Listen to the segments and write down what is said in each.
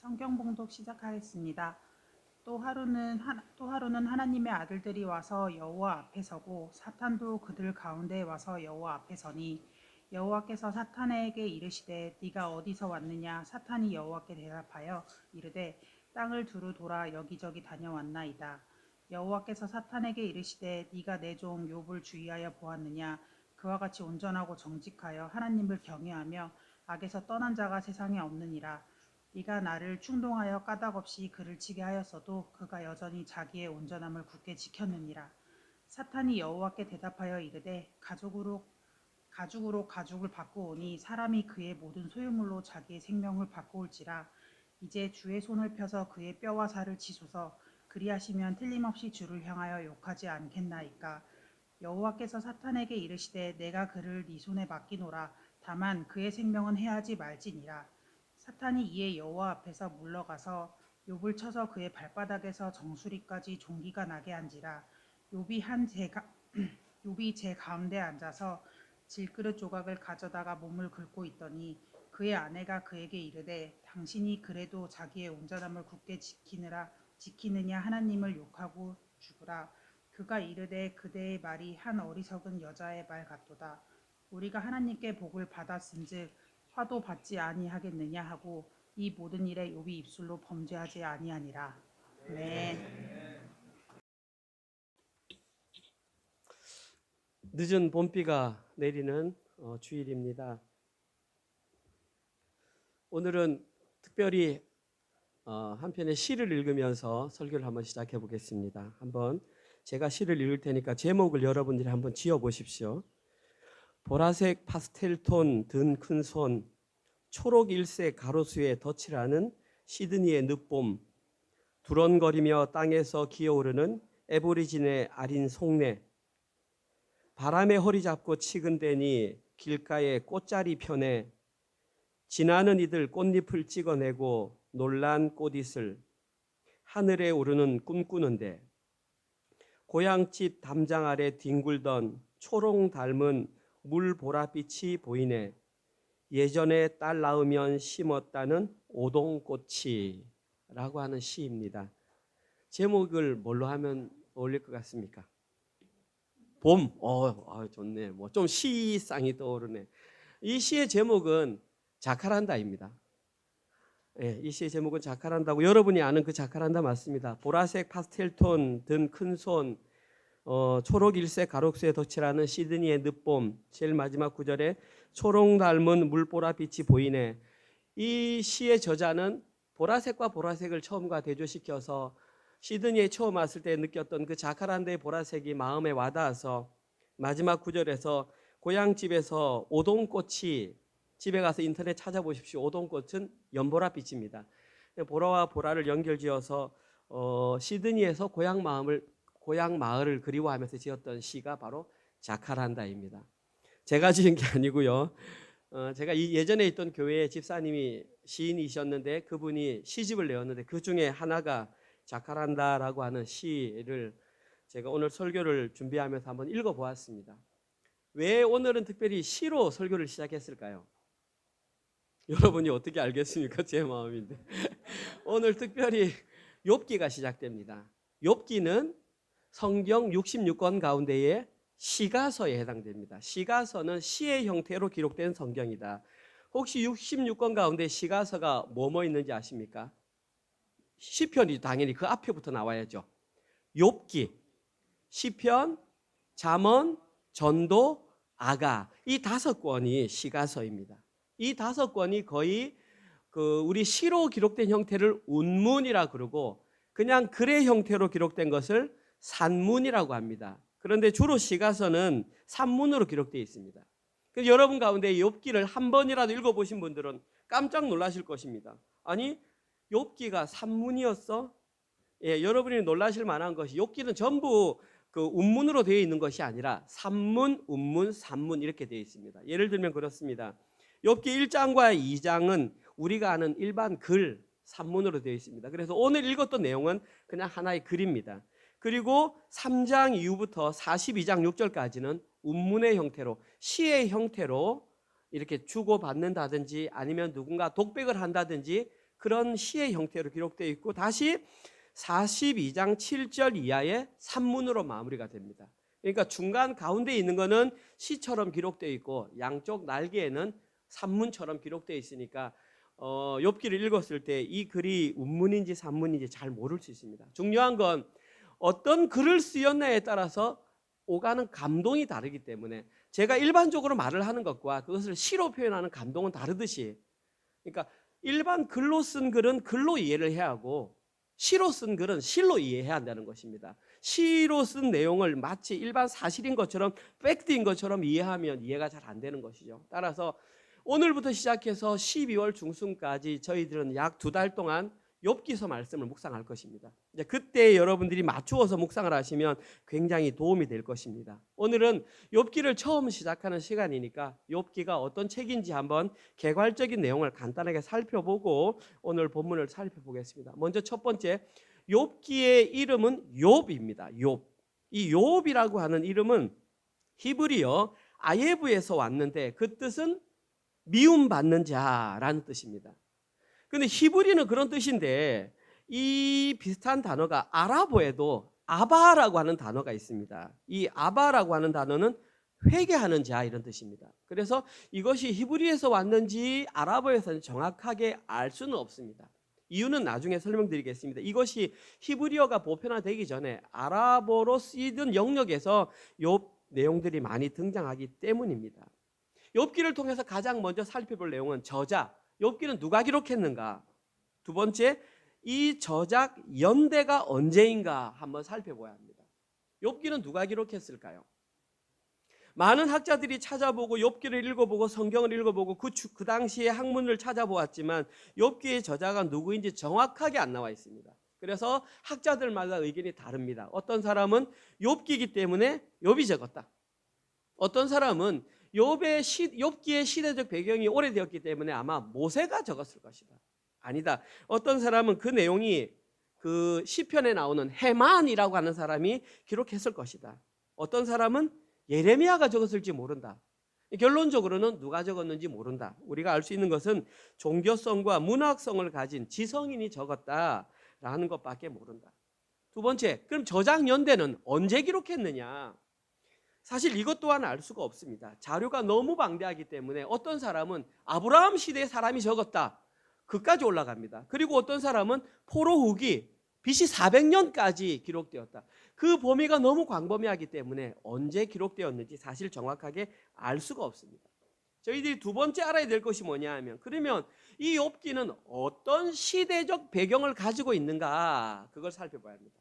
성경 봉독 시작하겠습니다. 또 하루는 하나님의 아들들이 와서 여호와 앞에 서고 사탄도 그들 가운데 와서 여호와 앞에 서니 여호와께서 사탄에게 이르시되 네가 어디서 왔느냐. 사탄이 여호와께 대답하여 이르되 땅을 두루 돌아 여기저기 다녀왔나이다. 여호와께서 사탄에게 이르시되 네가 내 종 욥을 주의하여 보았느냐. 그와 같이 온전하고 정직하여 하나님을 경외하며 악에서 떠난 자가 세상에 없느니라. 네가 나를 충동하여 까닭없이 그를 치게 하였어도 그가 여전히 자기의 온전함을 굳게 지켰느니라. 사탄이 여호와께 대답하여 이르되 가죽으로 가죽을 바꾸오니 사람이 그의 모든 소유물로 자기의 생명을 바꾸올지라. 이제 주의 손을 펴서 그의 뼈와 살을 치소서. 그리하시면 틀림없이 주를 향하여 욕하지 않겠나이까. 여호와께서 사탄에게 이르시되 내가 그를 네 손에 맡기노라. 다만 그의 생명은 해하지 말지니라. 사탄이 이에 여호와 앞에서 물러가서 욥을 쳐서 그의 발바닥에서 정수리까지 종기가 나게 한지라. 욥이 제 가운데 앉아서 질그릇 조각을 가져다가 몸을 긁고 있더니 그의 아내가 그에게 이르되 당신이 그래도 자기의 온전함을 굳게 지키느냐 하나님을 욕하고 죽으라. 그가 이르되 그대의 말이 한 어리석은 여자의 말 같도다. 우리가 하나님께 복을 받았은즉 화도 받지 아니하겠느냐 하고 이 모든 일에 욥이 입술로 범죄하지 아니하니라. 네. 늦은 봄비가 내리는 주일입니다. 오늘은 특별히 한 편의 시를 읽으면서 설교를 한번 시작해 보겠습니다. 한번 제가 시를 읽을 테니까 제목을 여러분들이 한번 지어 보십시오. 보라색 파스텔톤 든 큰 손, 초록 일색 가로수에 덧칠하는 시드니의 늦봄, 두런거리며 땅에서 기어오르는 애보리진의 아린 속내, 바람에 허리 잡고 치근대니 길가에 꽃자리 편에 지나는 이들 꽃잎을 찍어내고 놀란 꽃잇을 하늘에 오르는 꿈꾸는데 고향집 담장 아래 뒹굴던 초롱 닮은 물 보랏빛이 보이네. 예전에 딸 낳으면 심었다는 오동꽃이 라고 하는 시입니다. 제목을 뭘로 하면 어울릴 것 같습니까? 봄. 좋네. 뭐 좀 시상이 떠오르네. 이 시의 제목은 자카란다입니다. 예, 이 시의 제목은 자카란다고 여러분이 아는 그 자카란다 맞습니다. 보라색 파스텔톤 든 큰 손, 초록 일색 가로수에 덧칠하는 시드니의 늦봄, 제일 마지막 구절에 초록 닮은 물보랏빛이 보이네. 이 시의 저자는 보라색과 보라색을 처음과 대조시켜서 시드니에 처음 왔을 때 느꼈던 그 자카란다의 보라색이 마음에 와닿아서 마지막 구절에서 고향집에서 오동꽃이, 집에 가서 인터넷 찾아보십시오. 오동꽃은 연보랏빛입니다. 보라와 보라를 연결지어서 시드니에서 고향 마을을 그리워하면서 지었던 시가 바로 자카란다입니다. 제가 지은 게 아니고요. 제가 예전에 있던 교회에 집사님이 시인이셨는데 그분이 시집을 내었는데 그 중에 하나가 자카란다라고 하는 시를 제가 오늘 설교를 준비하면서 한번 읽어보았습니다. 왜 오늘은 특별히 시로 설교를 시작했을까요? 여러분이 어떻게 알겠습니까? 제 마음인데. 오늘 특별히 욥기가 시작됩니다. 욥기는 성경 66권 가운데에 시가서에 해당됩니다. 시가서는 시의 형태로 기록된 성경이다. 혹시 66권 가운데 시가서가 뭐뭐 있는지 아십니까? 시편이 당연히 그 앞에부터 나와야죠. 욥기, 시편, 잠언, 전도, 아가, 이 5권이 시가서입니다. 이 5권이 거의 우리 시로 기록된 형태를 운문이라 그러고 그냥 글의 형태로 기록된 것을 산문이라고 합니다. 그런데 주로 시가서는 산문으로 기록되어 있습니다. 그래서 여러분 가운데 욥기를 한 번이라도 읽어보신 분들은 깜짝 놀라실 것입니다. 아니, 욥기가 산문이었어? 예, 여러분이 놀라실 만한 것이 욥기는 전부 그 운문으로 되어 있는 것이 아니라 산문, 운문, 산문 이렇게 되어 있습니다. 예를 들면 그렇습니다. 욥기 1장과 2장은 우리가 아는 일반 글, 산문으로 되어 있습니다. 그래서 오늘 읽었던 내용은 그냥 하나의 글입니다. 그리고 3장 이후부터 42장 6절까지는 운문의 형태로, 시의 형태로 이렇게 주고받는다든지 아니면 누군가 독백을 한다든지 그런 시의 형태로 기록되어 있고 다시 42장 7절 이하의 산문으로 마무리가 됩니다. 그러니까 중간 가운데 있는 거는 시처럼 기록되어 있고 양쪽 날개에는 산문처럼 기록되어 있으니까 욥기를 읽었을 때 이 글이 운문인지 산문인지 잘 모를 수 있습니다. 중요한 건 어떤 글을 쓰였냐에 따라서 오가는 감동이 다르기 때문에 제가 일반적으로 말을 하는 것과 그것을 시로 표현하는 감동은 다르듯이, 그러니까 일반 글로 쓴 글은 글로 이해를 해야 하고 시로 쓴 글은 실로 이해해야 한다는 것입니다. 시로 쓴 내용을 마치 일반 사실인 것처럼 팩트인 것처럼 이해하면 이해가 잘 안 되는 것이죠. 따라서 오늘부터 시작해서 12월 중순까지 저희들은 약 2달 동안 욥기서 말씀을 묵상할 것입니다. 이제 그때 여러분들이 맞추어서 묵상을 하시면 굉장히 도움이 될 것입니다. 오늘은 욥기를 처음 시작하는 시간이니까 욥기가 어떤 책인지 한번 개괄적인 내용을 간단하게 살펴보고 오늘 본문을 살펴보겠습니다. 먼저 첫 번째, 욥기의 이름은 욥입니다. 욥. 이 욥이라고 하는 이름은 히브리어 아예브에서 왔는데 그 뜻은 미움받는 자라는 뜻입니다. 근데 히브리는 그런 뜻인데 이 비슷한 단어가 아랍어에도 아바라고 하는 단어가 있습니다. 이 아바라고 하는 단어는 회개하는 자 이런 뜻입니다. 그래서 이것이 히브리에서 왔는지 아랍어에서는 정확하게 알 수는 없습니다. 이유는 나중에 설명드리겠습니다. 이것이 히브리어가 보편화되기 전에 아랍어로 쓰이던 영역에서 욥 내용들이 많이 등장하기 때문입니다. 욥기를 통해서 가장 먼저 살펴볼 내용은 저자, 욥기는 누가 기록했는가? 두 번째, 이 저작 연대가 언제인가 한번 살펴봐야 합니다. 욥기는 누가 기록했을까요? 많은 학자들이 찾아보고 욥기를 읽어보고 성경을 읽어보고 그 당시의 학문을 찾아보았지만 욥기의 저자가 누구인지 정확하게 안 나와 있습니다. 그래서 학자들마다 의견이 다릅니다. 어떤 사람은 욥기이기 때문에 욥이 적었다. 어떤 사람은 욥기의 시대적 배경이 오래되었기 때문에 아마 모세가 적었을 것이다. 아니다. 어떤 사람은 그 내용이 그 시편에 나오는 헤만이라고 하는 사람이 기록했을 것이다. 어떤 사람은 예레미야가 적었을지 모른다. 결론적으로는 누가 적었는지 모른다. 우리가 알 수 있는 것은 종교성과 문학성을 가진 지성인이 적었다라는 것밖에 모른다. 두 번째, 그럼 저작 연대는 언제 기록했느냐? 사실 이것 또한 알 수가 없습니다. 자료가 너무 방대하기 때문에 어떤 사람은 아브라함 시대의 사람이 적었다. 그까지 올라갑니다. 그리고 어떤 사람은 포로 후기 BC 400년까지 기록되었다. 그 범위가 너무 광범위하기 때문에 언제 기록되었는지 사실 정확하게 알 수가 없습니다. 저희들이 두 번째 알아야 될 것이 뭐냐 하면 그러면 이 욥기는 어떤 시대적 배경을 가지고 있는가 그걸 살펴봐야 합니다.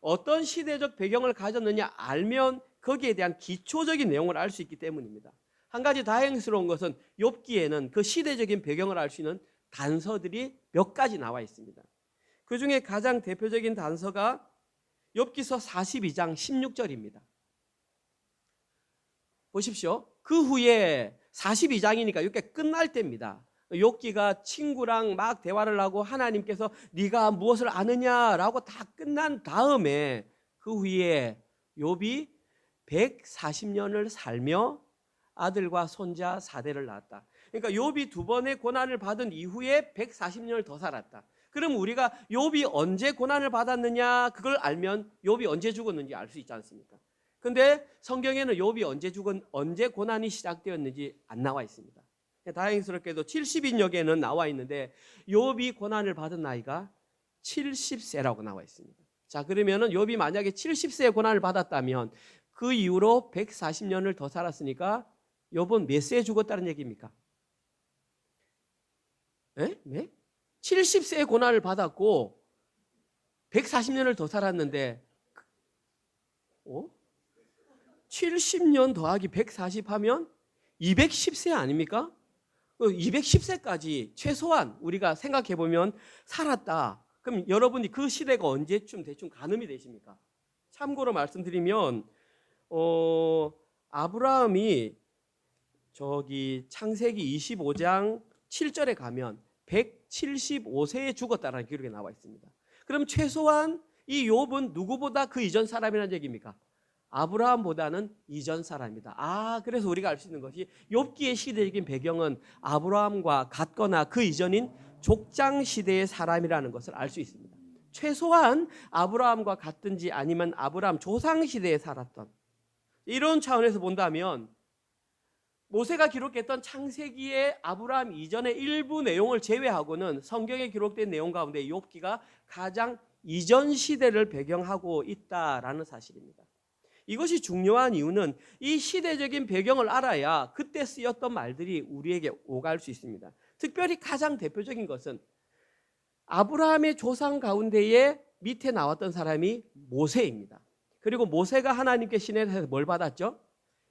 어떤 시대적 배경을 가졌느냐 알면 거기에 대한 기초적인 내용을 알 수 있기 때문입니다. 한 가지 다행스러운 것은 욥기에는 그 시대적인 배경을 알 수 있는 단서들이 몇 가지 나와 있습니다. 그 중에 가장 대표적인 단서가 욥기서 42장 16절입니다. 보십시오. 그 후에 42장이니까 이렇게 끝날 때입니다. 욥기가 친구랑 막 대화를 하고 하나님께서 네가 무엇을 아느냐라고 다 끝난 다음에 그 후에 욥이 140년을 살며 아들과 손자 4대를 낳았다. 그러니까 욥이 두 번의 고난을 받은 이후에 140년을 더 살았다. 그럼 우리가 욥이 언제 고난을 받았느냐 그걸 알면 욥이 언제 죽었는지 알 수 있지 않습니까? 근데 성경에는 욥이 언제 고난이 시작되었는지 안 나와 있습니다. 다행스럽게도 70인역에는 나와 있는데 욥이 고난을 받은 나이가 70세라고 나와 있습니다. 자, 그러면은 욥이 만약에 70세에 고난을 받았다면 그 이후로 140년을 더 살았으니까 욥은 몇 세에 죽었다는 얘기입니까? 네? 70세에 고난을 받았고 140년을 더 살았는데 70년 더하기 140 하면 210세 아닙니까? 210세까지 최소한 우리가 생각해 보면 살았다. 그럼 여러분이 그 시대가 언제쯤 대충 가늠이 되십니까? 참고로 말씀드리면 아브라함이 창세기 25장 7절에 가면 175세에 죽었다라는 기록이 나와 있습니다. 그럼 최소한 이 욥은 누구보다 그 이전 사람이라는 얘기입니까? 아브라함보다는 이전 사람이다. 그래서 우리가 알 수 있는 것이 욥기의 시대적인 배경은 아브라함과 같거나 그 이전인 족장 시대의 사람이라는 것을 알 수 있습니다. 최소한 아브라함과 같든지 아니면 아브라함 조상 시대에 살았던, 이런 차원에서 본다면 모세가 기록했던 창세기의 아브라함 이전의 일부 내용을 제외하고는 성경에 기록된 내용 가운데 욥기가 가장 이전 시대를 배경하고 있다라는 사실입니다. 이것이 중요한 이유는 이 시대적인 배경을 알아야 그때 쓰였던 말들이 우리에게 오갈 수 있습니다. 특별히 가장 대표적인 것은 아브라함의 조상 가운데에 밑에 나왔던 사람이 모세입니다. 그리고 모세가 하나님께 시내에서 뭘 받았죠?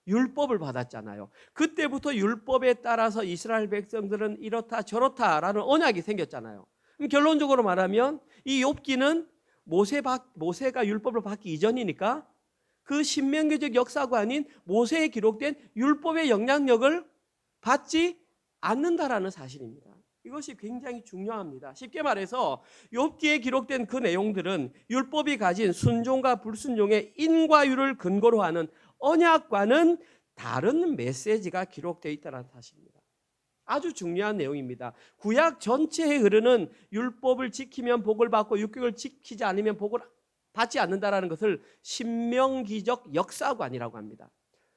율법을 받았잖아요. 그때부터 율법에 따라서 이스라엘 백성들은 이렇다 저렇다라는 언약이 생겼잖아요. 그럼 결론적으로 말하면 이 욥기는 모세가 율법을 받기 이전이니까 그 신명기적 역사가 아닌 모세에 기록된 율법의 영향력을 받지 않는다라는 사실입니다. 이것이 굉장히 중요합니다. 쉽게 말해서 욥기에 기록된 그 내용들은 율법이 가진 순종과 불순종의 인과 율을 근거로 하는 언약과는 다른 메시지가 기록되어 있다는 사실입니다. 아주 중요한 내용입니다. 구약 전체에 흐르는 율법을 지키면 복을 받고 율법을 지키지 않으면 복을 받지 않는다라는 것을 신명기적 역사관이라고 합니다.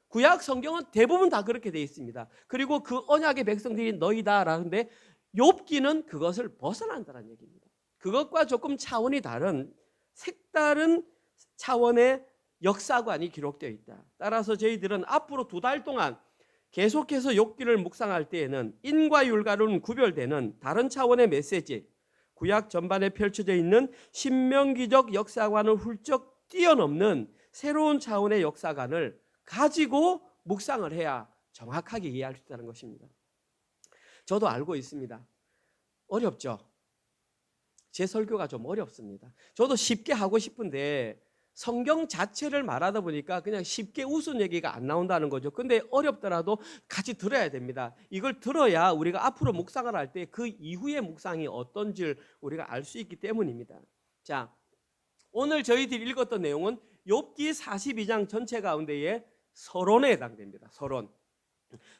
구약 성경은 대부분 다 그렇게 되어 있습니다. 그리고 그 언약의 백성들이 너희다라는데 욥기는 그것을 벗어난다는 얘기입니다. 그것과 조금 차원이 다른 색다른 차원의 역사관이 기록되어 있다. 따라서 저희들은 앞으로 2달 동안 계속해서 욥기를 묵상할 때에는 인과 율과로는 구별되는 다른 차원의 메시지, 구약 전반에 펼쳐져 있는 신명기적 역사관을 훌쩍 뛰어넘는 새로운 차원의 역사관을 가지고 묵상을 해야 정확하게 이해할 수 있다는 것입니다. 저도 알고 있습니다. 어렵죠? 제 설교가 좀 어렵습니다. 저도 쉽게 하고 싶은데 성경 자체를 말하다 보니까 그냥 쉽게 웃은 얘기가 안 나온다는 거죠. 근데 어렵더라도 같이 들어야 됩니다. 이걸 들어야 우리가 앞으로 묵상을 할 때 그 이후의 묵상이 어떤지 우리가 알 수 있기 때문입니다. 자, 오늘 저희들이 읽었던 내용은 욥기 42장 전체 가운데에 서론에 해당됩니다.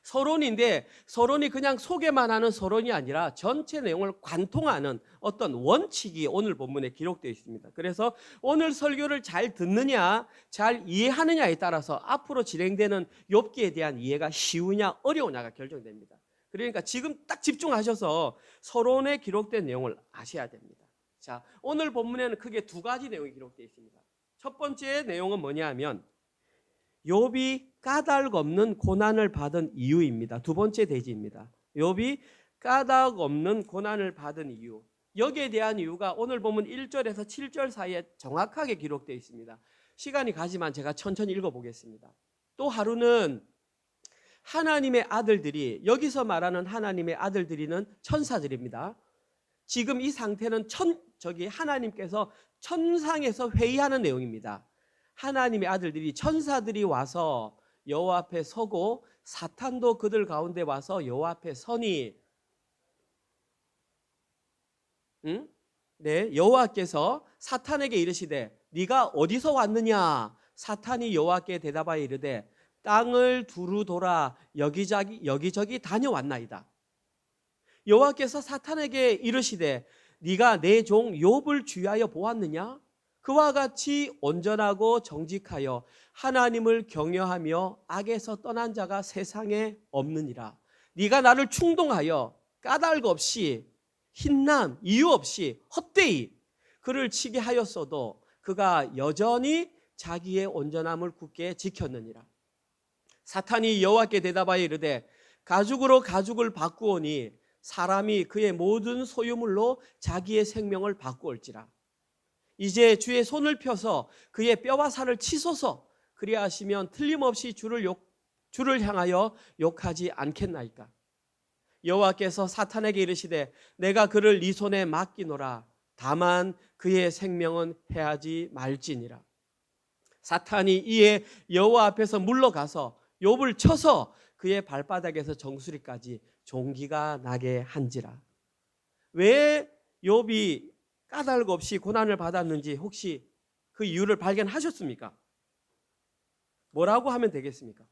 서론인데 서론이 그냥 소개만 하는 서론이 아니라 전체 내용을 관통하는 어떤 원칙이 오늘 본문에 기록되어 있습니다. 그래서 오늘 설교를 잘 듣느냐 잘 이해하느냐에 따라서 앞으로 진행되는 욥기에 대한 이해가 쉬우냐 어려우냐가 결정됩니다. 그러니까 지금 딱 집중하셔서 서론에 기록된 내용을 아셔야 됩니다. 자, 오늘 본문에는 크게 2가지 내용이 기록되어 있습니다. 첫 번째 내용은 뭐냐 하면 욥이 까닭 없는 고난을 받은 이유입니다. 2번째 대지입니다. 욥이 까닭 없는 고난을 받은 이유. 여기에 대한 이유가 오늘 보면 1절에서 7절 사이에 정확하게 기록되어 있습니다. 시간이 가지만 제가 천천히 읽어보겠습니다. 또 하루는 하나님의 아들들이, 여기서 말하는 하나님의 아들들이는 천사들입니다. 지금 이 상태는 하나님께서 천상에서 회의하는 내용입니다. 하나님의 아들들이, 천사들이 와서 여호와 앞에 서고 사탄도 그들 가운데 와서 여호와 앞에 서니, 여호와께서 사탄에게 이르시되 네가 어디서 왔느냐? 사탄이 여호와께 대답하여 이르되 땅을 두루 돌아 여기저기 다녀왔나이다. 여호와께서 사탄에게 이르시되 네가 내 종 욥을 주의하여 보았느냐? 그와 같이 온전하고 정직하여 하나님을 경외하며 악에서 떠난 자가 세상에 없느니라. 네가 나를 충동하여 까닭 없이 흰남 이유 없이 헛되이 그를 치게 하였어도 그가 여전히 자기의 온전함을 굳게 지켰느니라. 사탄이 여호와께 대답하여 이르되 가죽으로 가죽을 바꾸오니 사람이 그의 모든 소유물로 자기의 생명을 바꾸올지라. 이제 주의 손을 펴서 그의 뼈와 살을 치소서. 그리하시면 틀림없이 주를 향하여 욕하지 않겠나이까. 여호와께서 사탄에게 이르시되 내가 그를 네 손에 맡기노라. 다만 그의 생명은 해하지 말지니라. 사탄이 이에 여호와 앞에서 물러가서 욥을 쳐서 그의 발바닥에서 정수리까지 종기가 나게 한지라. 왜 욥이 까닭 없이 고난을 받았는지 혹시 그 이유를 발견하셨습니까? 뭐라고 하면 되겠습니까?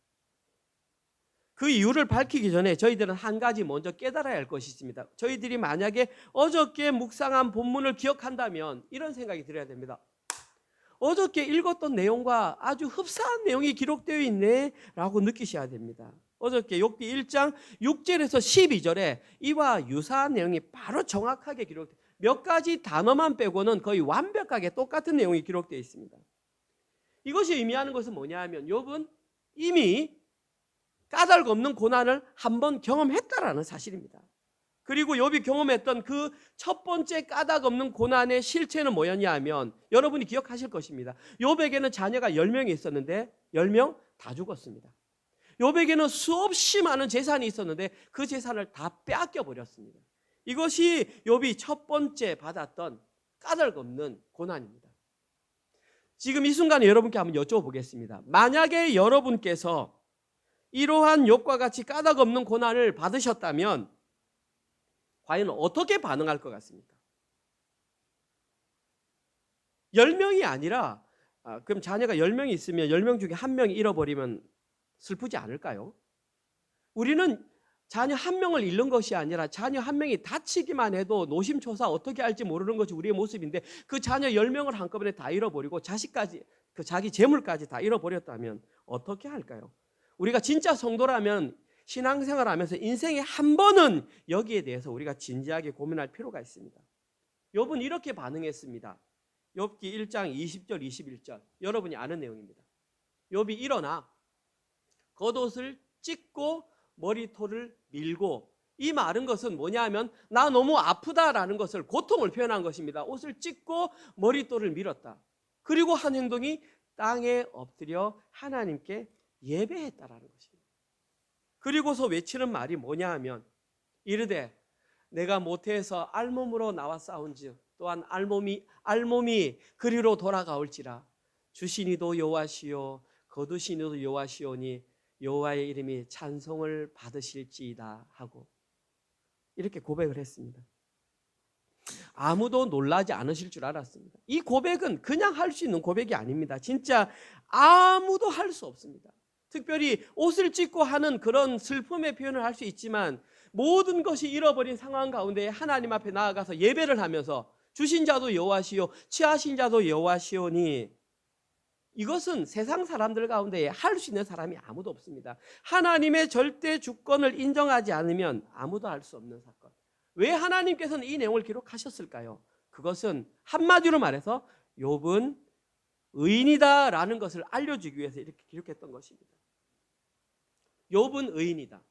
그 이유를 밝히기 전에 저희들은 한 가지 먼저 깨달아야 할 것이 있습니다. 저희들이 만약에 어저께 묵상한 본문을 기억한다면 이런 생각이 들어야 됩니다. 어저께 읽었던 내용과 아주 흡사한 내용이 기록되어 있네 라고 느끼셔야 됩니다. 어저께 욥기 1장 6절에서 12절에 이와 유사한 내용이 바로 정확하게 기록되어 몇 가지 단어만 빼고는 거의 완벽하게 똑같은 내용이 기록되어 있습니다. 이것이 의미하는 것은 뭐냐 하면 욥은 이미 까닭 없는 고난을 한번 경험했다라는 사실입니다. 그리고 욥이 경험했던 그 첫 번째 까닭 없는 고난의 실체는 뭐였냐 하면 여러분이 기억하실 것입니다. 욥에게는 자녀가 10명이 있었는데 10명 다 죽었습니다. 욥에게는 수없이 많은 재산이 있었는데 그 재산을 다 빼앗겨 버렸습니다. 이것이 욥이 첫 번째 받았던 까닭 없는 고난입니다. 지금 이 순간에 여러분께 한번 여쭤보겠습니다. 만약에 여러분께서 이러한 욥과 같이 까닭 없는 고난을 받으셨다면 과연 어떻게 반응할 것 같습니까? 10명이 아니라 그럼 자녀가 10명이 있으면 10명 중에 1명이 잃어버리면 슬프지 않을까요? 우리는 자녀 1명을 잃는 것이 아니라 자녀 1명이 다치기만 해도 노심초사 어떻게 할지 모르는 것이 우리의 모습인데 그 자녀 10명을 한꺼번에 다 잃어버리고 자식까지 그 자기 재물까지 다 잃어버렸다면 어떻게 할까요? 우리가 진짜 성도라면 신앙생활하면서 인생에 한 번은 여기에 대해서 우리가 진지하게 고민할 필요가 있습니다. 욥은 이렇게 반응했습니다. 욥기 1장 20절 21절 여러분이 아는 내용입니다. 욥이 일어나 겉옷을 찢고 머리털을 밀고 이 말은 것은 뭐냐 하면 나 너무 아프다라는 것을 고통을 표현한 것입니다. 옷을 찢고 머리털을 밀었다. 그리고 한 행동이 땅에 엎드려 하나님께 예배했다라는 것입니다. 그리고서 외치는 말이 뭐냐 하면 이르되 내가 모태에서 알몸으로 나와 싸운즉 또한 알몸이 그리로 돌아가올지라 주신 이도 여호와시요 거두신 이도 여호와시오니 여호와의 이름이 찬송을 받으실지이다 하고 이렇게 고백을 했습니다. 아무도 놀라지 않으실 줄 알았습니다. 이 고백은 그냥 할 수 있는 고백이 아닙니다. 진짜 아무도 할 수 없습니다. 특별히 옷을 찢고 하는 그런 슬픔의 표현을 할 수 있지만 모든 것이 잃어버린 상황 가운데 하나님 앞에 나아가서 예배를 하면서 주신 자도 여호와시요 취하신 자도 여호와시오니 이것은 세상 사람들 가운데 할 수 있는 사람이 아무도 없습니다. 하나님의 절대 주권을 인정하지 않으면 아무도 할 수 없는 사건. 왜 하나님께서는 이 내용을 기록하셨을까요? 그것은 한마디로 말해서 욥은 의인이다라는 것을 알려주기 위해서 이렇게 기록했던 것입니다. 욥은 의인이다.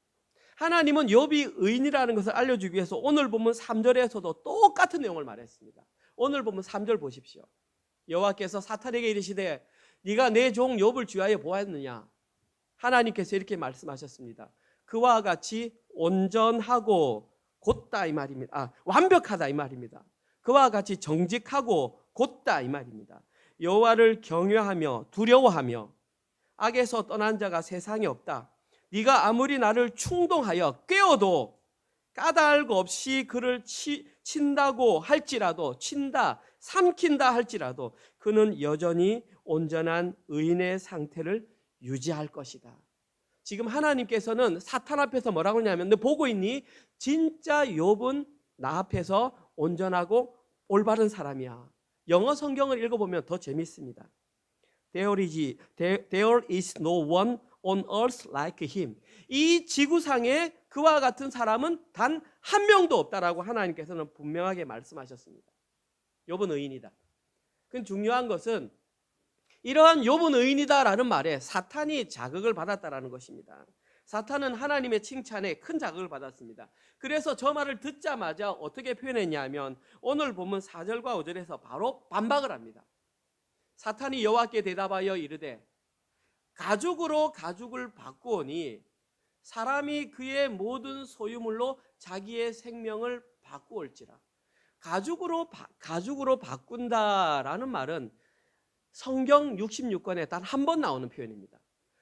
하나님은 욥이 의인이라는 것을 알려주기 위해서 오늘 보면 3절에서도 똑같은 내용을 말했습니다. 오늘 보면 3절 보십시오. 여호와께서 사탄에게 이르시되 네가 내 종 욥을 주하여 보았느냐? 하나님께서 이렇게 말씀하셨습니다. 그와 같이 온전하고 곧다 이 말입니다. 완벽하다 이 말입니다. 그와 같이 정직하고 곧다 이 말입니다. 여호와를 경외하며 두려워하며 악에서 떠난 자가 세상에 없다. 네가 아무리 나를 충동하여 꾀어도 까닭 없이 그를 친다고 할지라도 친다 삼킨다 할지라도 그는 여전히 온전한 의인의 상태를 유지할 것이다. 지금 하나님께서는 사탄 앞에서 뭐라고 하냐면 너 보고 있니? 진짜 욥은 나 앞에서 온전하고 올바른 사람이야. 영어 성경을 읽어보면 더 재밌습니다. There is no one on earth like him. 이 지구상에 그와 같은 사람은 단 한 명도 없다라고 하나님께서는 분명하게 말씀하셨습니다. 욥은 의인이다. 그 중요한 것은 이러한 욥은 의인이다라는 말에 사탄이 자극을 받았다라는 것입니다. 사탄은 하나님의 칭찬에 큰 자극을 받았습니다. 그래서 저 말을 듣자마자 어떻게 표현했냐면 오늘 보면 4절과 5절에서 바로 반박을 합니다. 사탄이 여호와께 대답하여 이르되 가죽으로 가죽을 바꾸오니 사람이 그의 모든 소유물로 자기의 생명을 바꾸올지라. 가죽으로 바꾼다라는 말은 성경 66권에 단 한 번 나오는 표현입니다.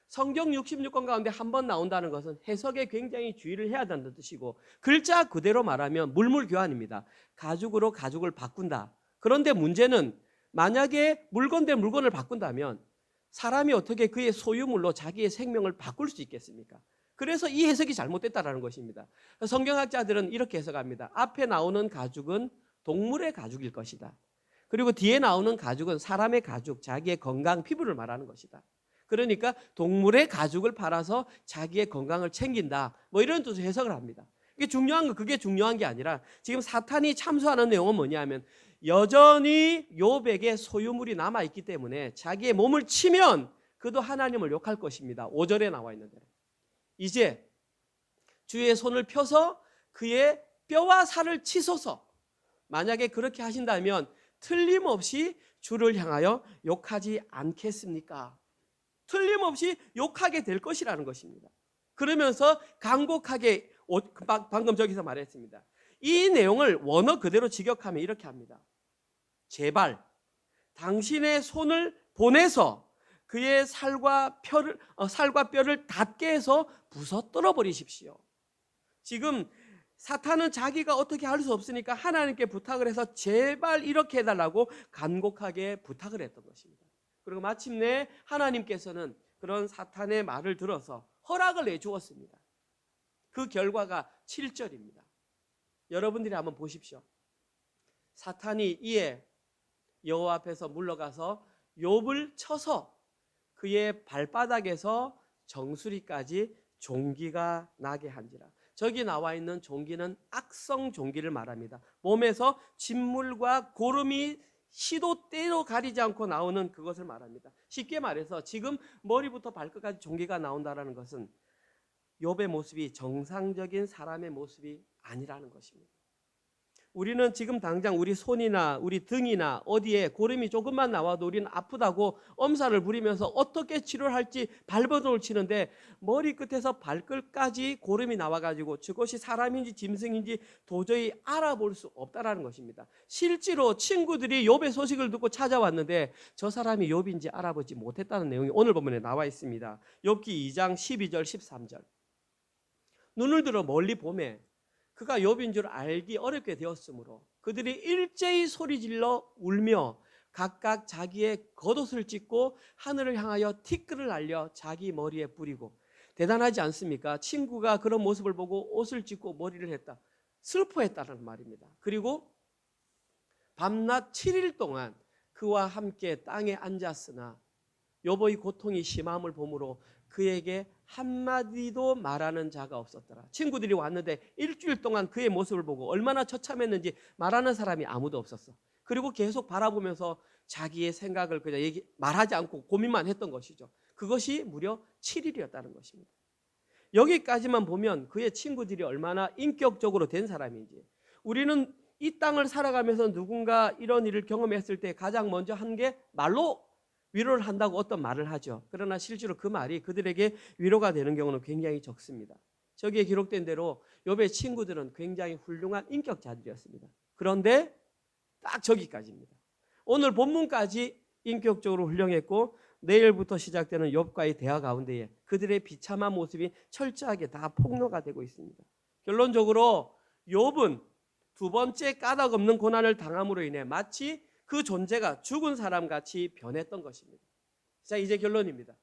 성경 66권 가운데 한 번 나온다는 것은 해석에 굉장히 주의를 해야 된다는 뜻이고 글자 그대로 말하면 물물교환입니다. 가죽으로 가죽을 바꾼다. 그런데 문제는 만약에 물건 대 물건을 바꾼다면 사람이 어떻게 그의 소유물로 자기의 생명을 바꿀 수 있겠습니까? 그래서 이 해석이 잘못됐다라는 것입니다. 성경학자들은 이렇게 해석합니다. 앞에 나오는 가죽은 동물의 가죽일 것이다. 그리고 뒤에 나오는 가죽은 사람의 가죽, 자기의 건강, 피부를 말하는 것이다. 그러니까 동물의 가죽을 팔아서 자기의 건강을 챙긴다. 뭐 이런 뜻으로 해석을 합니다. 이게 중요한 건 그게 중요한 게 아니라 지금 사탄이 참소하는 내용은 뭐냐면 여전히 욥에게 소유물이 남아 있기 때문에 자기의 몸을 치면 그도 하나님을 욕할 것입니다. 5절에 나와 있는 대로. 이제 주의 손을 펴서 그의 뼈와 살을 치소서. 만약에 그렇게 하신다면 틀림없이 주를 향하여 욕하지 않겠습니까? 틀림없이 욕하게 될 것이라는 것입니다. 그러면서 간곡하게 방금 저기서 말했습니다. 이 내용을 원어 그대로 직역하면 이렇게 합니다. 제발 당신의 손을 보내서 그의 살과 뼈를 닿게 해서 부서뜨려 버리십시오. 지금 사탄은 자기가 어떻게 할 수 없으니까 하나님께 부탁을 해서 제발 이렇게 해달라고 간곡하게 부탁을 했던 것입니다. 그리고 마침내 하나님께서는 그런 사탄의 말을 들어서 허락을 내주었습니다. 그 결과가 7절입니다. 여러분들이 한번 보십시오. 사탄이 이에 여호와 앞에서 물러가서 욥을 쳐서 그의 발바닥에서 정수리까지 종기가 나게 한지라. 저기 나와 있는 종기는 악성 종기를 말합니다. 몸에서 진물과 고름이 시도 때로 가리지 않고 나오는 그것을 말합니다. 쉽게 말해서 지금 머리부터 발끝까지 종기가 나온다는 것은 욥의 모습이 정상적인 사람의 모습이 아니라는 것입니다. 우리는 지금 당장 우리 손이나 우리 등이나 어디에 고름이 조금만 나와도 우리는 아프다고 엄살을 부리면서 어떻게 치료를 할지 발버둥을 치는데 머리끝에서 발끝까지 고름이 나와가지고 그것이 사람인지 짐승인지 도저히 알아볼 수 없다라는 것입니다. 실제로 친구들이 욥의 소식을 듣고 찾아왔는데 저 사람이 욥인지 알아보지 못했다는 내용이 오늘 본문에 나와 있습니다. 욥기 2장 12절 13절. 눈을 들어 멀리 보매 그가 욥인 줄 알기 어렵게 되었으므로 그들이 일제히 소리질러 울며 각각 자기의 겉옷을 찢고 하늘을 향하여 티끌을 날려 자기 머리에 뿌리고. 대단하지 않습니까? 친구가 그런 모습을 보고 옷을 찢고 머리를 했다. 슬퍼했다는 말입니다. 그리고 밤낮 7일 동안 그와 함께 땅에 앉았으나 욥의 고통이 심함을 보므로 그에게 한마디도 말하는 자가 없었더라. 친구들이 왔는데 일주일 동안 그의 모습을 보고 얼마나 처참했는지 말하는 사람이 아무도 없었어. 그리고 계속 바라보면서 자기의 생각을 그냥 말하지 않고 고민만 했던 것이죠. 그것이 무려 7일이었다는 것입니다. 여기까지만 보면 그의 친구들이 얼마나 인격적으로 된 사람인지. 우리는 이 땅을 살아가면서 누군가 이런 일을 경험했을 때 가장 먼저 한 게 말로 위로를 한다고 어떤 말을 하죠. 그러나 실제로 그 말이 그들에게 위로가 되는 경우는 굉장히 적습니다. 저기에 기록된 대로 욥의 친구들은 굉장히 훌륭한 인격자들이었습니다. 그런데 딱 저기까지입니다. 오늘 본문까지 인격적으로 훌륭했고 내일부터 시작되는 욥과의 대화 가운데에 그들의 비참한 모습이 철저하게 다 폭로가 되고 있습니다. 결론적으로 욥은 두 번째 까닭 없는 고난을 당함으로 인해 마치 그 존재가 죽은 사람같이 변했던 것입니다. 자, 이제 결론입니다.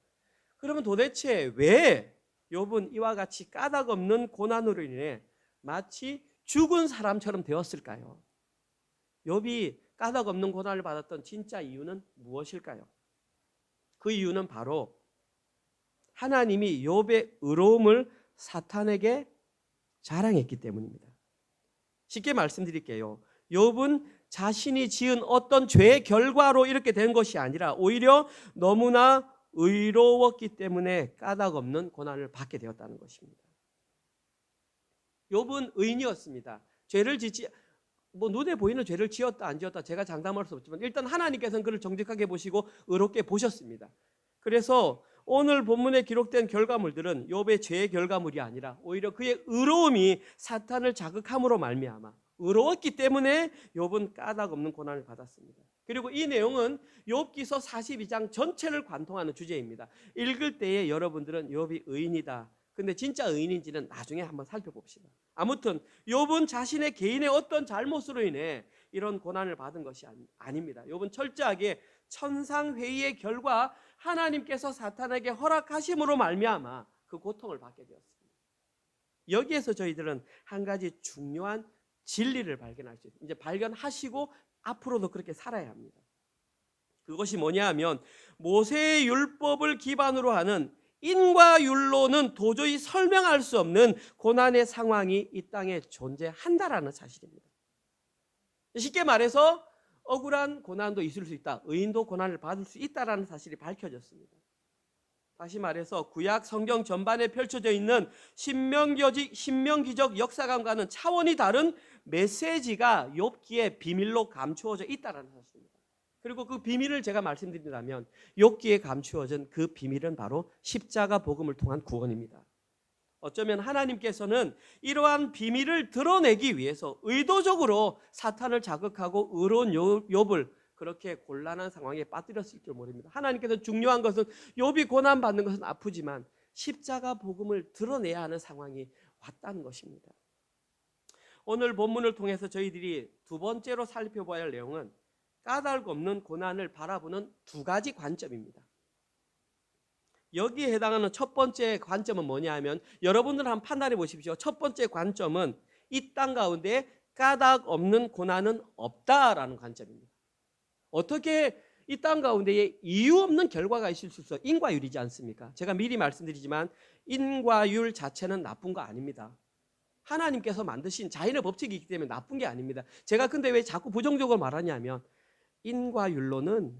그러면 도대체 왜 욥은 이와 같이 까닭 없는 고난으로 인해 마치 죽은 사람처럼 되었을까요? 욥이 까닭 없는 고난을 받았던 진짜 이유는 무엇일까요? 그 이유는 바로 하나님이 욥의 의로움을 사탄에게 자랑했기 때문입니다. 쉽게 말씀드릴게요. 욥은 자신이 지은 어떤 죄의 결과로 이렇게 된 것이 아니라 오히려 너무나 의로웠기 때문에 까닭 없는 고난을 받게 되었다는 것입니다. 욥은 의인이었습니다. 죄를 짓지 눈에 보이는 죄를 지었다 안 지었다 제가 장담할 수 없지만 일단 하나님께서는 그를 정직하게 보시고 의롭게 보셨습니다. 그래서 오늘 본문에 기록된 결과물들은 욥의 죄의 결과물이 아니라 오히려 그의 의로움이 사탄을 자극함으로 말미암아 의로웠기 때문에 욥은 까닭 없는 고난을 받았습니다. 그리고 이 내용은 욥기서 42장 전체를 관통하는 주제입니다. 읽을 때에 여러분들은 욥이 의인이다. 근데 진짜 의인인지는 나중에 한번 살펴봅시다. 아무튼 욥은 자신의 개인의 어떤 잘못으로 인해 이런 고난을 받은 것이 아닙니다. 욥은 철저하게 천상회의의 결과 하나님께서 사탄에게 허락하심으로 말미암아 그 고통을 받게 되었습니다. 여기에서 저희들은 한 가지 중요한 진리를 발견할 수 있어요. 이제 발견하시고 앞으로도 그렇게 살아야 합니다. 그것이 뭐냐 하면 모세의 율법을 기반으로 하는 인과율로는 도저히 설명할 수 없는 고난의 상황이 이 땅에 존재한다라는 사실입니다. 쉽게 말해서 억울한 고난도 있을 수 있다. 의인도 고난을 받을 수 있다라는 사실이 밝혀졌습니다. 다시 말해서 구약 성경 전반에 펼쳐져 있는 신명기적 역사관과는 차원이 다른 메시지가 욥기에 비밀로 감추어져 있다는 사실입니다. 그리고 그 비밀을 제가 말씀드린다면 욥기에 감추어진 그 비밀은 바로 십자가 복음을 통한 구원입니다. 어쩌면 하나님께서는 이러한 비밀을 드러내기 위해서 의도적으로 사탄을 자극하고 의로운 욥을 그렇게 곤란한 상황에 빠뜨렸을 줄 모릅니다. 하나님께서 중요한 것은 욥이 고난받는 것은 아프지만 십자가 복음을 드러내야 하는 상황이 왔다는 것입니다. 오늘 본문을 통해서 저희들이 두 번째로 살펴봐야 할 내용은 까닭 없는 고난을 바라보는 두 가지 관점입니다. 여기에 해당하는 첫 번째 관점은 뭐냐 하면 여러분들 한번 판단해 보십시오. 첫 번째 관점은 이 땅 가운데 까닭 없는 고난은 없다라는 관점입니다. 어떻게 이 땅 가운데에 이유 없는 결과가 있을 수 있어? 인과율이지 않습니까? 제가 미리 말씀드리지만 인과율 자체는 나쁜 거 아닙니다. 하나님께서 만드신 자연의 법칙이기 때문에 나쁜 게 아닙니다. 제가 근데 왜 자꾸 부정적으로 말하냐면 인과율로는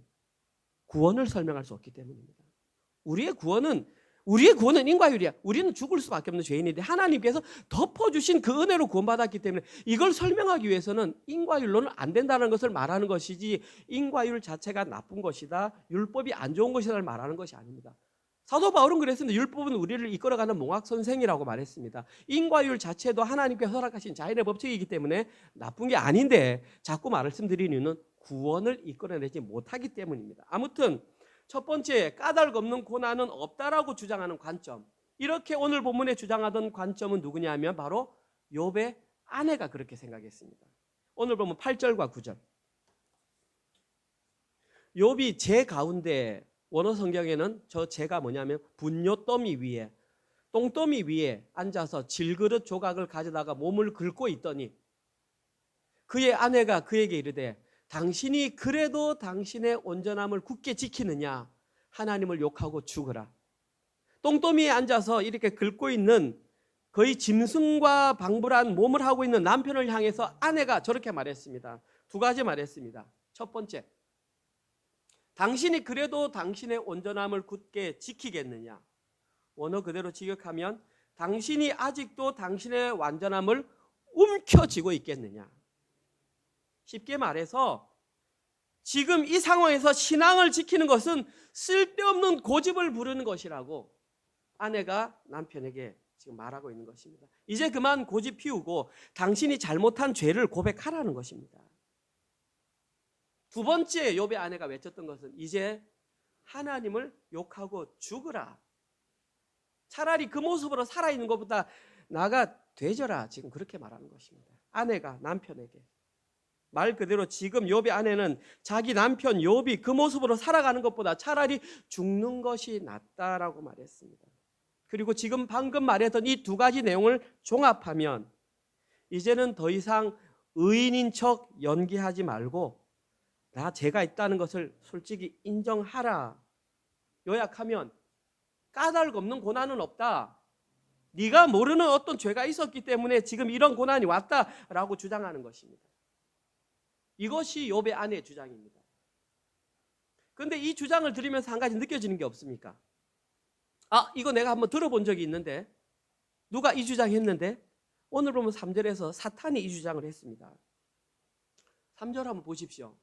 구원을 설명할 수 없기 때문입니다. 우리의 구원은 인과율이야. 우리는 죽을 수밖에 없는 죄인인데 하나님께서 덮어주신 그 은혜로 구원받았기 때문에 이걸 설명하기 위해서는 인과율로는 안 된다는 것을 말하는 것이지 인과율 자체가 나쁜 것이다, 율법이 안 좋은 것이다를 말하는 것이 아닙니다. 사도 바울은 그랬습니다. 율법은 우리를 이끌어가는 몽학선생이라고 말했습니다. 인과율 자체도 하나님께서 허락하신 자연의 법칙이기 때문에 나쁜 게 아닌데 자꾸 말씀드리는 이유는 구원을 이끌어내지 못하기 때문입니다. 아무튼 첫 번째, 까닭 없는 고난은 없다라고 주장하는 관점. 이렇게 오늘 본문에 주장하던 관점은 누구냐 하면 바로 욥의 아내가 그렇게 생각했습니다. 오늘 보면 8절과 9절. 욥이 제 가운데 원어 성경에는 저 제가 뭐냐면 분뇨더미 위에 똥더미 위에 앉아서 질그릇 조각을 가져다가 몸을 긁고 있더니 그의 아내가 그에게 이르되 당신이 그래도 당신의 온전함을 굳게 지키느냐? 하나님을 욕하고 죽으라. 똥더미에 앉아서 이렇게 긁고 있는 거의 짐승과 방불한 몸을 하고 있는 남편을 향해서 아내가 저렇게 말했습니다. 두 가지 말했습니다. 첫 번째, 당신이 그래도 당신의 온전함을 굳게 지키겠느냐? 원어 그대로 직역하면 당신이 아직도 당신의 완전함을 움켜쥐고 있겠느냐? 쉽게 말해서 지금 이 상황에서 신앙을 지키는 것은 쓸데없는 고집을 부르는 것이라고 아내가 남편에게 지금 말하고 있는 것입니다. 이제 그만 고집 피우고 당신이 잘못한 죄를 고백하라는 것입니다. 두 번째 욥의 아내가 외쳤던 것은 이제 하나님을 욕하고 죽으라. 차라리 그 모습으로 살아있는 것보다 나가 되져라. 지금 그렇게 말하는 것입니다. 아내가 남편에게. 말 그대로 지금 욥의 아내는 자기 남편 욥이 그 모습으로 살아가는 것보다 차라리 죽는 것이 낫다라고 말했습니다. 그리고 지금 방금 말했던 이 두 가지 내용을 종합하면 이제는 더 이상 의인인 척 연기하지 말고 나 죄가 있다는 것을 솔직히 인정하라. 요약하면 까닭 없는 고난은 없다. 네가 모르는 어떤 죄가 있었기 때문에 지금 이런 고난이 왔다라고 주장하는 것입니다. 이것이 욥의 아내의 주장입니다. 그런데 이 주장을 들으면서 한 가지 느껴지는 게 없습니까? 이거 내가 한번 들어본 적이 있는데 누가 이 주장했는데 오늘 보면 3절에서 사탄이 이 주장을 했습니다. 3절 한번 보십시오.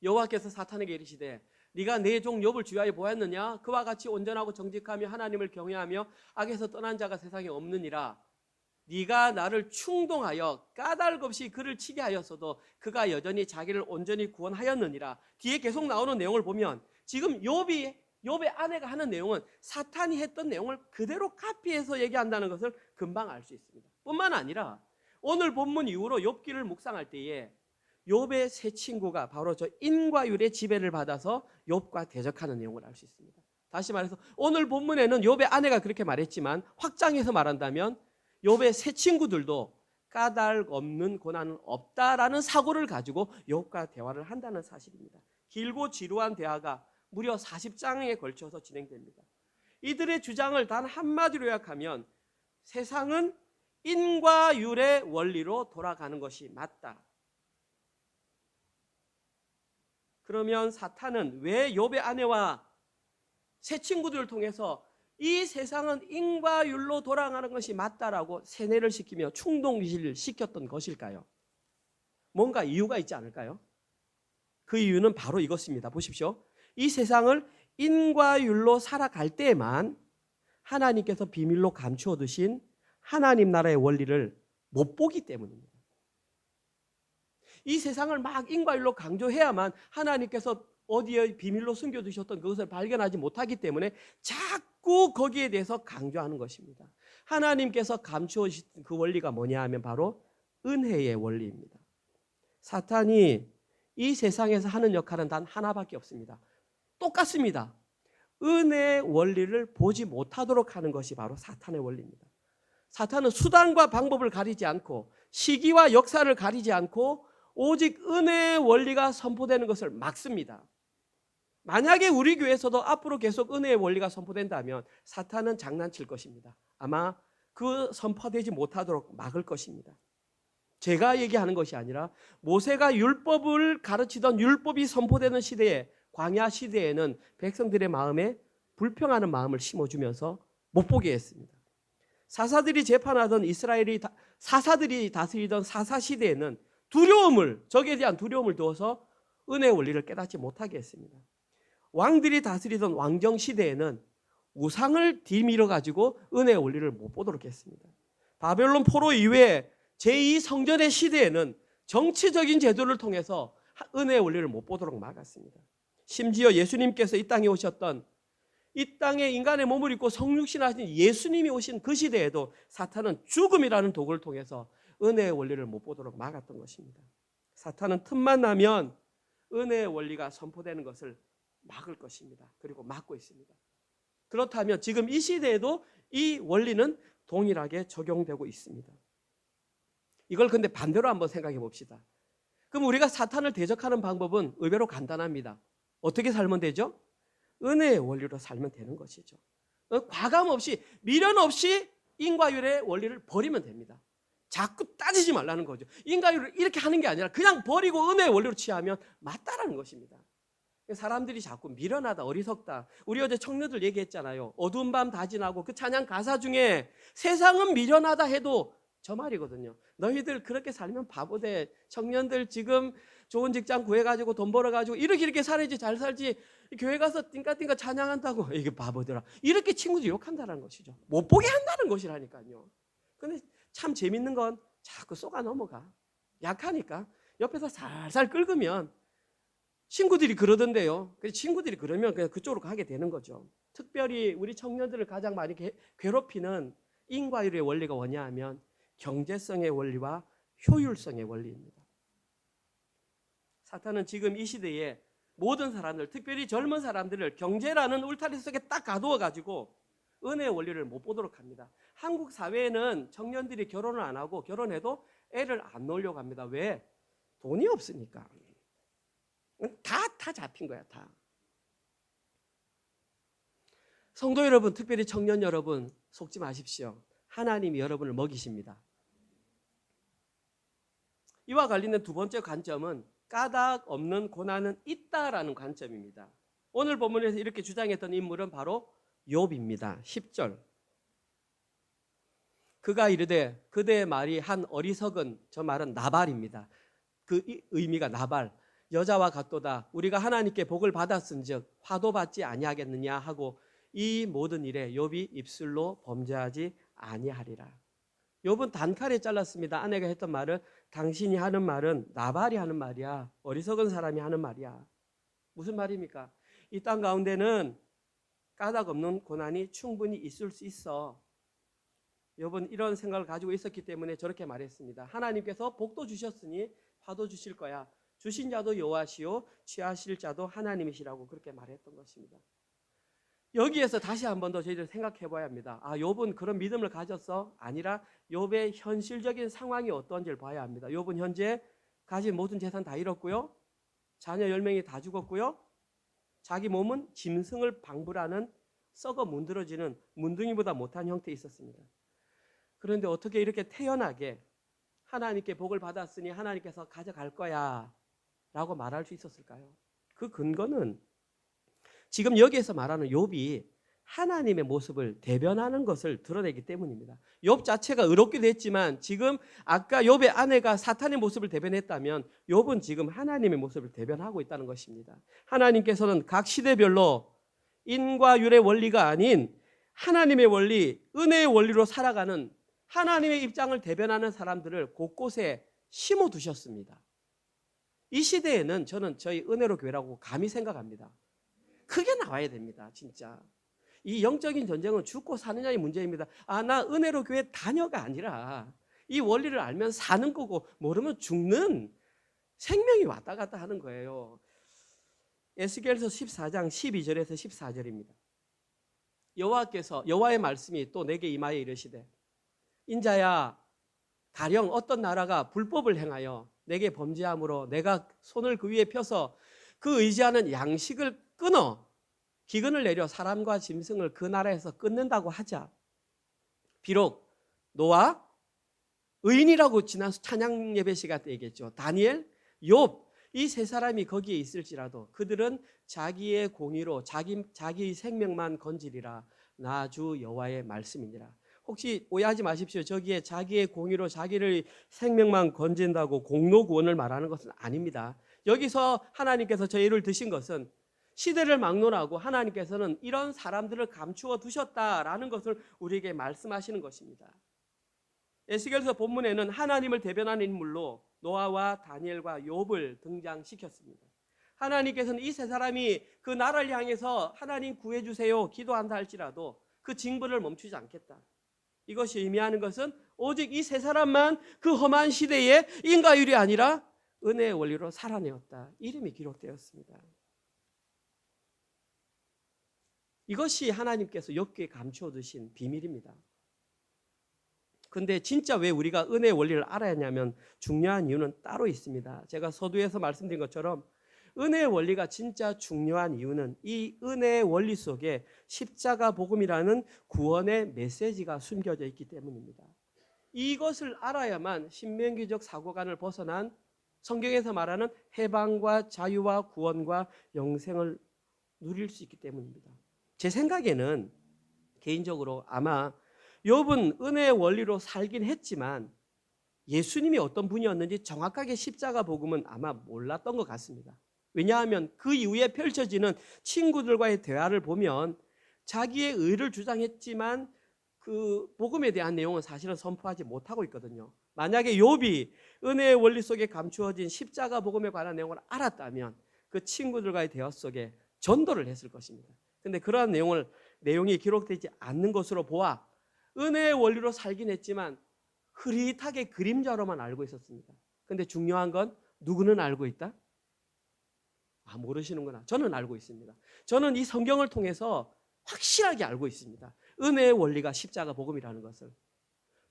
여호와께서 사탄에게 이르시되 네가 내 종 욥을 주의하여 보았느냐? 그와 같이 온전하고 정직하며 하나님을 경외하며 악에서 떠난 자가 세상에 없느니라. 네가 나를 충동하여 까닭 없이 그를 치게 하였어도 그가 여전히 자기를 온전히 구원하였느니라. 뒤에 계속 나오는 내용을 보면 지금 욥의 아내가 하는 내용은 사탄이 했던 내용을 그대로 카피해서 얘기한다는 것을 금방 알 수 있습니다. 뿐만 아니라 오늘 본문 이후로 욥기를 묵상할 때에 욥의 세 친구가 바로 저 인과율의 지배를 받아서 욥과 대적하는 내용을 알 수 있습니다. 다시 말해서 오늘 본문에는 욥의 아내가 그렇게 말했지만 확장해서 말한다면 욥의 새 친구들도 까닭 없는 고난은 없다라는 사고를 가지고 욥과 대화를 한다는 사실입니다. 길고 지루한 대화가 무려 40장에 걸쳐서 진행됩니다. 이들의 주장을 단 한마디로 요약하면 세상은 인과 율의 원리로 돌아가는 것이 맞다. 그러면 사탄은 왜 욥의 아내와 새 친구들을 통해서 이 세상은 인과 율로 돌아가는 것이 맞다라고 세뇌를 시키며 충동을 시켰던 것일까요? 뭔가 이유가 있지 않을까요? 그 이유는 바로 이것입니다. 보십시오. 이 세상을 인과 율로 살아갈 때에만 하나님께서 비밀로 감추어 두신 하나님 나라의 원리를 못 보기 때문입니다. 이 세상을 막 인과 율로 강조해야만 하나님께서 어디에 비밀로 숨겨두셨던 그것을 발견하지 못하기 때문에 자꾸 거기에 대해서 강조하는 것입니다. 하나님께서 감추어 주신 그 원리가 뭐냐 하면 바로 은혜의 원리입니다. 사탄이 이 세상에서 하는 역할은 단 하나밖에 없습니다. 똑같습니다. 은혜의 원리를 보지 못하도록 하는 것이 바로 사탄의 원리입니다. 사탄은 수단과 방법을 가리지 않고 시기와 역사를 가리지 않고 오직 은혜의 원리가 선포되는 것을 막습니다. 만약에 우리 교회에서도 앞으로 계속 은혜의 원리가 선포된다면 사탄은 장난칠 것입니다. 아마 그 선포되지 못하도록 막을 것입니다. 제가 얘기하는 것이 아니라 모세가 율법을 가르치던 율법이 선포되는 시대에, 광야 시대에는 백성들의 마음에 불평하는 마음을 심어주면서 못 보게 했습니다. 사사들이 재판하던 사사들이 다스리던 사사 시대에는 적에 대한 두려움을 두어서 은혜의 원리를 깨닫지 못하게 했습니다. 왕들이 다스리던 왕정 시대에는 우상을 뒤밀어 가지고 은혜의 원리를 못 보도록 했습니다. 바벨론 포로 이후에 제2성전의 시대에는 정치적인 제도를 통해서 은혜의 원리를 못 보도록 막았습니다. 심지어 예수님께서 이 땅에 오셨던, 이 땅에 인간의 몸을 입고 성육신하신 예수님이 오신 그 시대에도 사탄은 죽음이라는 도구를 통해서 은혜의 원리를 못 보도록 막았던 것입니다. 사탄은 틈만 나면 은혜의 원리가 선포되는 것을 막을 것입니다. 그리고 막고 있습니다. 그렇다면 지금 이 시대에도 이 원리는 동일하게 적용되고 있습니다. 이걸 근데 반대로 한번 생각해 봅시다. 그럼 우리가 사탄을 대적하는 방법은 의외로 간단합니다. 어떻게 살면 되죠? 은혜의 원리로 살면 되는 것이죠. 과감 없이, 미련 없이 인과율의 원리를 버리면 됩니다. 자꾸 따지지 말라는 거죠. 인과율을 이렇게 하는 게 아니라 그냥 버리고 은혜의 원리로 취하면 맞다라는 것입니다. 사람들이 자꾸 미련하다, 어리석다. 우리 어제 청년들 얘기했잖아요. 어두운 밤 다 지나고 그 찬양 가사 중에 세상은 미련하다 해도 저 말이거든요. 너희들 그렇게 살면 바보돼. 청년들 지금 좋은 직장 구해가지고 돈 벌어가지고 이렇게 살아야지 잘 살지. 교회 가서 띵까띵까 찬양한다고 이게 바보더라. 이렇게 친구들이 욕한다는 것이죠. 못 보게 한다는 것이라니까요. 근데 참 재밌는 건 자꾸 쏘가 넘어가. 약하니까 옆에서 살살 긁으면 친구들이 그러던데요. 그래서 친구들이 그러면 그냥 그쪽으로 가게 되는 거죠. 특별히 우리 청년들을 가장 많이 괴롭히는 인과율의 원리가 뭐냐 하면 경제성의 원리와 효율성의 원리입니다. 사탄은 지금 이 시대에 모든 사람들, 특별히 젊은 사람들을 경제라는 울타리 속에 딱 가두어 가지고 은혜의 원리를 못 보도록 합니다. 한국 사회에는 청년들이 결혼을 안 하고 결혼해도 애를 안 놓으려고 합니다. 왜? 돈이 없으니까. 다 잡힌 거야, 다. 성도 여러분, 특별히 청년 여러분, 속지 마십시오. 하나님이 여러분을 먹이십니다. 이와 관련된 두 번째 관점은 까닭 없는 고난은 있다라는 관점입니다. 오늘 본문에서 이렇게 주장했던 인물은 바로 욥입니다. 10절. 그가 이르되 그대의 말이 한 어리석은, 저 말은 나발입니다. 그 의미가 나발. 여자와 같도다. 우리가 하나님께 복을 받았은즉 화도 받지 아니하겠느냐 하고 이 모든 일에 욥이 입술로 범죄하지 아니하리라. 욥은 단칼에 잘랐습니다. 아내가 했던 말은 당신이 하는 말은 나발이 하는 말이야. 어리석은 사람이 하는 말이야. 무슨 말입니까? 이 땅 가운데는 까닭 없는 고난이 충분히 있을 수 있어. 욥은 이런 생각을 가지고 있었기 때문에 저렇게 말했습니다. 하나님께서 복도 주셨으니 화도 주실 거야. 주신 자도 여호와시요 취하실 자도 하나님이시라고 그렇게 말했던 것입니다. 여기에서 다시 한 번 더 저희들 생각해 봐야 합니다. 욥은 그런 믿음을 가졌어? 아니라 욥의 현실적인 상황이 어떤지를 봐야 합니다. 욥은 현재 가진 모든 재산 다 잃었고요. 자녀 10명이 다 죽었고요. 자기 몸은 짐승을 방불하는 썩어 문드러지는 문둥이보다 못한 형태에 있었습니다. 그런데 어떻게 이렇게 태연하게 하나님께 복을 받았으니 하나님께서 가져갈 거야 라고 말할 수 있었을까요? 그 근거는 지금 여기에서 말하는 욥이 하나님의 모습을 대변하는 것을 드러내기 때문입니다. 욥 자체가 의롭기도 했지만 지금 아까 욥의 아내가 사탄의 모습을 대변했다면 욥은 지금 하나님의 모습을 대변하고 있다는 것입니다. 하나님께서는 각 시대별로 인과 율의 원리가 아닌 하나님의 원리, 은혜의 원리로 살아가는 하나님의 입장을 대변하는 사람들을 곳곳에 심어두셨습니다. 이 시대에는 저는 저희 은혜로 교회라고 감히 생각합니다. 크게 나와야 됩니다. 진짜 이 영적인 전쟁은 죽고 사느냐의 문제입니다. 나 은혜로 교회 다녀가 아니라 이 원리를 알면 사는 거고 모르면 죽는 생명이 왔다 갔다 하는 거예요. 에스겔서 14장 12절에서 14절입니다. 여호와의 말씀이 또 내게 임하여 이르시되 인자야 가령 어떤 나라가 불법을 행하여 내게 범죄함으로 내가 손을 그 위에 펴서 그 의지하는 양식을 끊어 기근을 내려 사람과 짐승을 그 나라에서 끊는다고 하자. 비록 노아, 의인이라고 지난 찬양 예배 시간 때 얘기했죠. 다니엘, 욥 이 세 사람이 거기에 있을지라도 그들은 자기의 공의로 자기 생명만 건지리라. 나 주 여호와의 말씀이니라. 혹시 오해하지 마십시오. 저기에 자기의 공의로 자기를 생명만 건진다고 공로구원을 말하는 것은 아닙니다. 여기서 하나님께서 저희를 드신 것은 시대를 막론하고 하나님께서는 이런 사람들을 감추어 두셨다라는 것을 우리에게 말씀하시는 것입니다. 에스겔서 본문에는 하나님을 대변하는 인물로 노아와 다니엘과 욥을 등장시켰습니다. 하나님께서는 이 세 사람이 그 나라를 향해서 하나님 구해주세요 기도한다 할지라도 그 징벌을 멈추지 않겠다. 이것이 의미하는 것은 오직 이 세 사람만 그 험한 시대에 인과율이 아니라 은혜의 원리로 살아내었다. 이름이 기록되었습니다. 이것이 하나님께서 욥기에 감추어 두신 비밀입니다. 근데 진짜 왜 우리가 은혜의 원리를 알아야 하냐면 중요한 이유는 따로 있습니다. 제가 서두에서 말씀드린 것처럼 은혜의 원리가 진짜 중요한 이유는 이 은혜의 원리 속에 십자가 복음이라는 구원의 메시지가 숨겨져 있기 때문입니다. 이것을 알아야만 신명기적 사고관을 벗어난 성경에서 말하는 해방과 자유와 구원과 영생을 누릴 수 있기 때문입니다. 제 생각에는 개인적으로 아마 욥은 은혜의 원리로 살긴 했지만 예수님이 어떤 분이었는지 정확하게 십자가 복음은 아마 몰랐던 것 같습니다. 왜냐하면 그 이후에 펼쳐지는 친구들과의 대화를 보면 자기의 의를 주장했지만 그 복음에 대한 내용은 사실은 선포하지 못하고 있거든요. 만약에 욥이 은혜의 원리 속에 감추어진 십자가 복음에 관한 내용을 알았다면 그 친구들과의 대화 속에 전도를 했을 것입니다. 근데 그러한 내용이 기록되지 않는 것으로 보아 은혜의 원리로 살긴 했지만 흐릿하게 그림자로만 알고 있었습니다. 근데 중요한 건 누구는 알고 있다? 모르시는구나. 저는 알고 있습니다. 저는 이 성경을 통해서 확실하게 알고 있습니다. 은혜의 원리가 십자가 복음이라는 것을.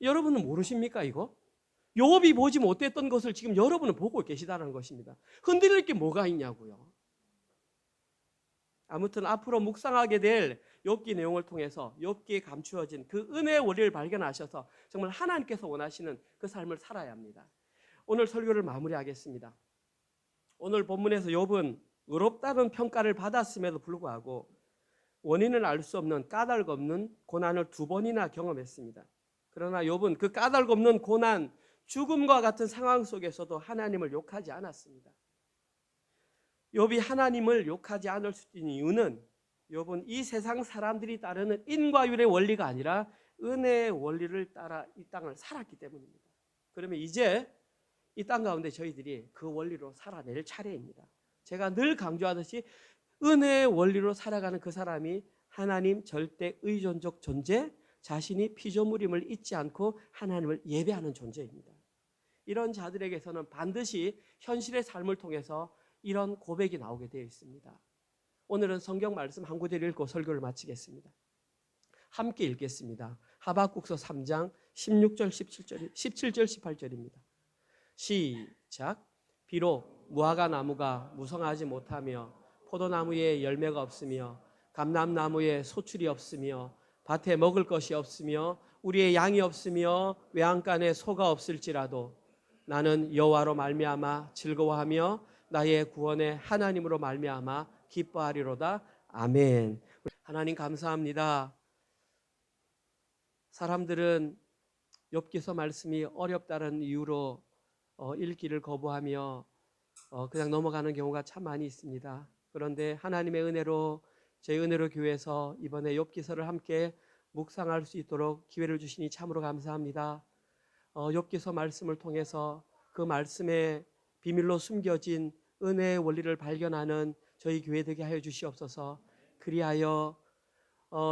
여러분은 모르십니까 이거? 욥이 보지 못했던 것을 지금 여러분은 보고 계시다는 것입니다. 흔들릴 게 뭐가 있냐고요. 아무튼 앞으로 묵상하게 될 욥기 내용을 통해서 욥기에 감추어진 그 은혜의 원리를 발견하셔서 정말 하나님께서 원하시는 그 삶을 살아야 합니다. 오늘 설교를 마무리하겠습니다. 오늘 본문에서 욥은 의롭다는 평가를 받았음에도 불구하고 원인을 알 수 없는 까닭 없는 고난을 2번이나 경험했습니다. 그러나 욥은 그 까닭 없는 고난, 죽음과 같은 상황 속에서도 하나님을 욕하지 않았습니다. 욥이 하나님을 욕하지 않을 수 있는 이유는 욥은 이 세상 사람들이 따르는 인과율의 원리가 아니라 은혜의 원리를 따라 이 땅을 살았기 때문입니다. 그러면 이제 이 땅 가운데 저희들이 그 원리로 살아낼 차례입니다. 제가 늘 강조하듯이 은혜의 원리로 살아가는 그 사람이 하나님 절대 의존적 존재, 자신이 피조물임을 잊지 않고 하나님을 예배하는 존재입니다. 이런 자들에게서는 반드시 현실의 삶을 통해서 이런 고백이 나오게 되어 있습니다. 오늘은 성경 말씀 한 구절 읽고 설교를 마치겠습니다. 함께 읽겠습니다. 하박국서 3장 16절 17절 18절입니다. 시작. 비록 무화과 나무가 무성하지 못하며 포도나무에 열매가 없으며 감람나무에 소출이 없으며 밭에 먹을 것이 없으며 우리의 양이 없으며 외양간에 소가 없을지라도 나는 여호와로 말미암아 즐거워하며 나의 구원의 하나님으로 말미암아 기뻐하리로다. 아멘. 하나님 감사합니다. 사람들은 욥기서 말씀이 어렵다는 이유로 읽기를 거부하며 그냥 넘어가는 경우가 참 많이 있습니다. 그런데 하나님의 은혜로 저희 은혜로 교회에서 이번에 욥기서를 함께 묵상할 수 있도록 기회를 주시니 참으로 감사합니다. 욥기서 말씀을 통해서 그 말씀에 비밀로 숨겨진 은혜의 원리를 발견하는 저희 교회 되게 하여 주시옵소서. 그리하여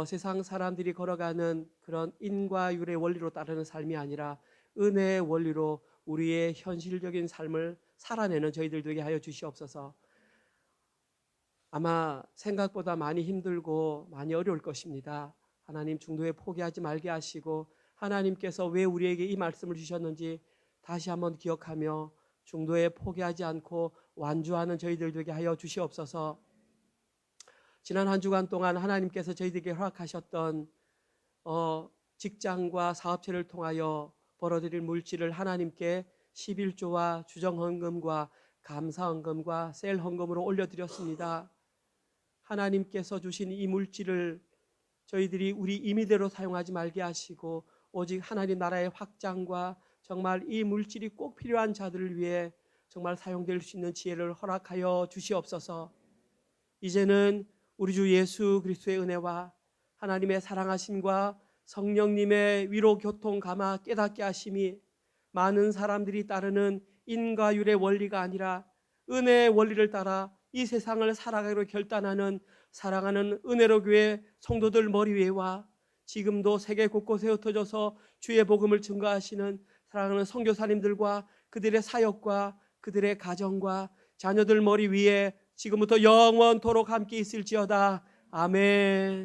세상 사람들이 걸어가는 그런 인과 율의 원리로 따르는 삶이 아니라 은혜의 원리로 우리의 현실적인 삶을 살아내는 저희들 되게 하여 주시옵소서. 아마 생각보다 많이 힘들고 많이 어려울 것입니다. 하나님 중도에 포기하지 말게 하시고 하나님께서 왜 우리에게 이 말씀을 주셨는지 다시 한번 기억하며 중도에 포기하지 않고 완주하는 저희들 되게 하여 주시옵소서. 지난 한 주간 동안 하나님께서 저희들에게 허락하셨던 직장과 사업체를 통하여 벌어들일 물질을 하나님께 11조와 주정헌금과 감사헌금과 셀헌금으로 올려드렸습니다. 하나님께서 주신 이 물질을 저희들이 우리 임의대로 사용하지 말게 하시고 오직 하나님 나라의 확장과 정말 이 물질이 꼭 필요한 자들을 위해 정말 사용될 수 있는 지혜를 허락하여 주시옵소서. 이제는 우리 주 예수 그리스도의 은혜와 하나님의 사랑하심과 성령님의 위로 교통 감화 깨닫게 하심이 많은 사람들이 따르는 인과율의 원리가 아니라 은혜의 원리를 따라 이 세상을 살아가기로 결단하는 사랑하는 은혜로 교회 성도들 머리 위에와 지금도 세계 곳곳에 흩어져서 주의 복음을 증거하시는 사랑하는 선교사님들과 그들의 사역과 그들의 가정과 자녀들 머리 위에 지금부터 영원토록 함께 있을지어다. 아멘.